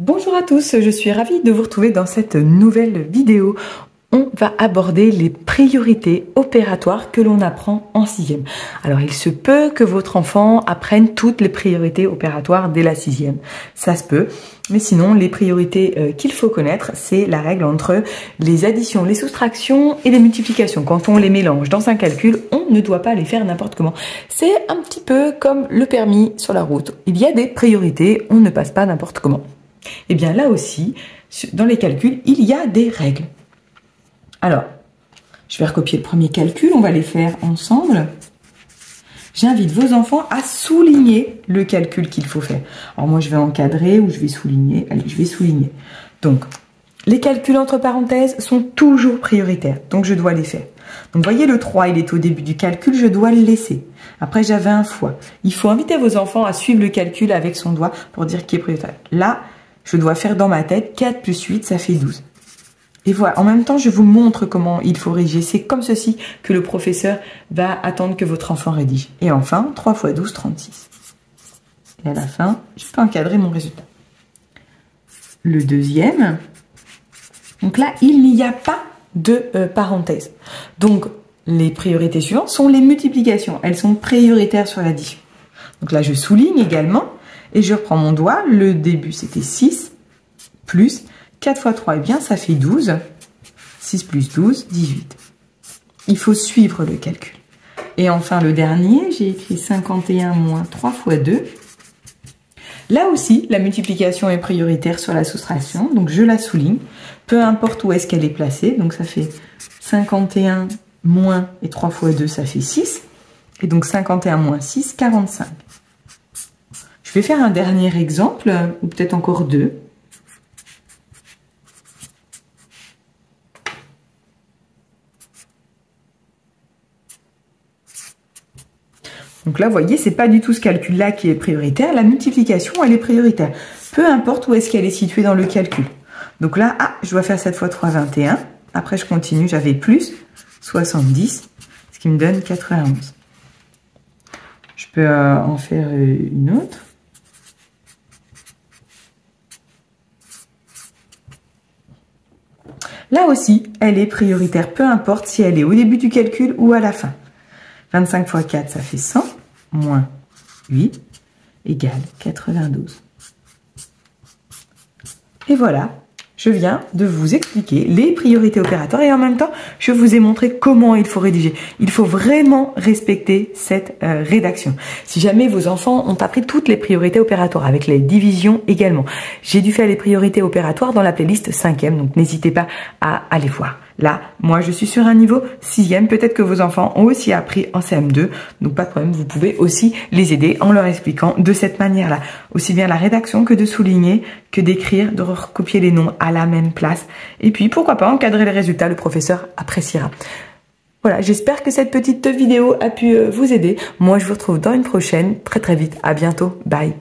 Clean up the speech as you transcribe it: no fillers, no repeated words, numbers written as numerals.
Bonjour à tous, je suis ravie de vous retrouver dans cette nouvelle vidéo. On va aborder les priorités opératoires que l'on apprend en 6e. Alors il se peut que votre enfant apprenne toutes les priorités opératoires dès la 6e. Ça se peut. Mais sinon, les priorités qu'il faut connaître, c'est la règle entre les additions, les soustractions et les multiplications. Quand on les mélange dans un calcul, on ne doit pas les faire n'importe comment. C'est un petit peu comme le permis sur la route. Il y a des priorités, on ne passe pas n'importe comment. Et bien là aussi, dans les calculs, il y a des règles. Alors, je vais recopier le premier calcul, on va les faire ensemble. J'invite vos enfants à souligner le calcul qu'il faut faire. Alors moi, je vais encadrer ou je vais souligner. Allez, je vais souligner. Donc, les calculs entre parenthèses sont toujours prioritaires. Donc, je dois les faire. Donc, vous voyez, le 3, il est au début du calcul, je dois le laisser. Après, j'avais un fois. Il faut inviter vos enfants à suivre le calcul avec son doigt pour dire qui est prioritaire. Là, je dois faire dans ma tête 4 plus 8, ça fait 12. Et voilà, en même temps, je vous montre comment il faut rédiger. C'est comme ceci que le professeur va attendre que votre enfant rédige. Et enfin, 3 fois 12, 36. Et à la fin, je peux encadrer mon résultat. Le deuxième, donc là, il n'y a pas de parenthèse. Donc, les priorités suivantes sont les multiplications. Elles sont prioritaires sur l'addition. Donc là, je souligne également. Et je reprends mon doigt, le début c'était 6, plus 4 fois 3, et bien ça fait 12, 6 plus 12, 18. Il faut suivre le calcul. Et enfin le dernier, j'ai écrit 51 moins 3 fois 2. Là aussi, la multiplication est prioritaire sur la soustraction, donc je la souligne, peu importe où est-ce qu'elle est placée, donc ça fait 51 moins et 3 fois 2, ça fait 6, et donc 51 moins 6, 45. Je vais faire un dernier exemple, ou peut-être encore deux. Donc là, vous voyez, c'est pas du tout ce calcul-là qui est prioritaire. La multiplication, elle est prioritaire. Peu importe où est-ce qu'elle est située dans le calcul. Donc là, je dois faire 7 fois 3, 21. Après, je continue, j'avais plus 70, ce qui me donne 91. Je peux en faire une autre. Là aussi, elle est prioritaire, peu importe si elle est au début du calcul ou à la fin. 25 fois 4, ça fait 100, moins 8, égale 92. Et voilà, je viens de vous expliquer les priorités opératoires et en même temps, je vous ai montré comment il faut rédiger. Il faut vraiment respecter cette rédaction. Si jamais vos enfants ont appris toutes les priorités opératoires, avec les divisions également, j'ai dû faire les priorités opératoires dans la playlist 5e, donc n'hésitez pas à aller voir. Là, moi, je suis sur un niveau 6e. Peut-être que vos enfants ont aussi appris en CM2. Donc, pas de problème. Vous pouvez aussi les aider en leur expliquant de cette manière-là. Aussi bien la rédaction que de souligner, que d'écrire, de recopier les noms à la même place. Et puis, pourquoi pas encadrer les résultats. Le professeur appréciera. Voilà, j'espère que cette petite vidéo a pu vous aider. Moi, je vous retrouve dans une prochaine. Très, très vite. À bientôt. Bye.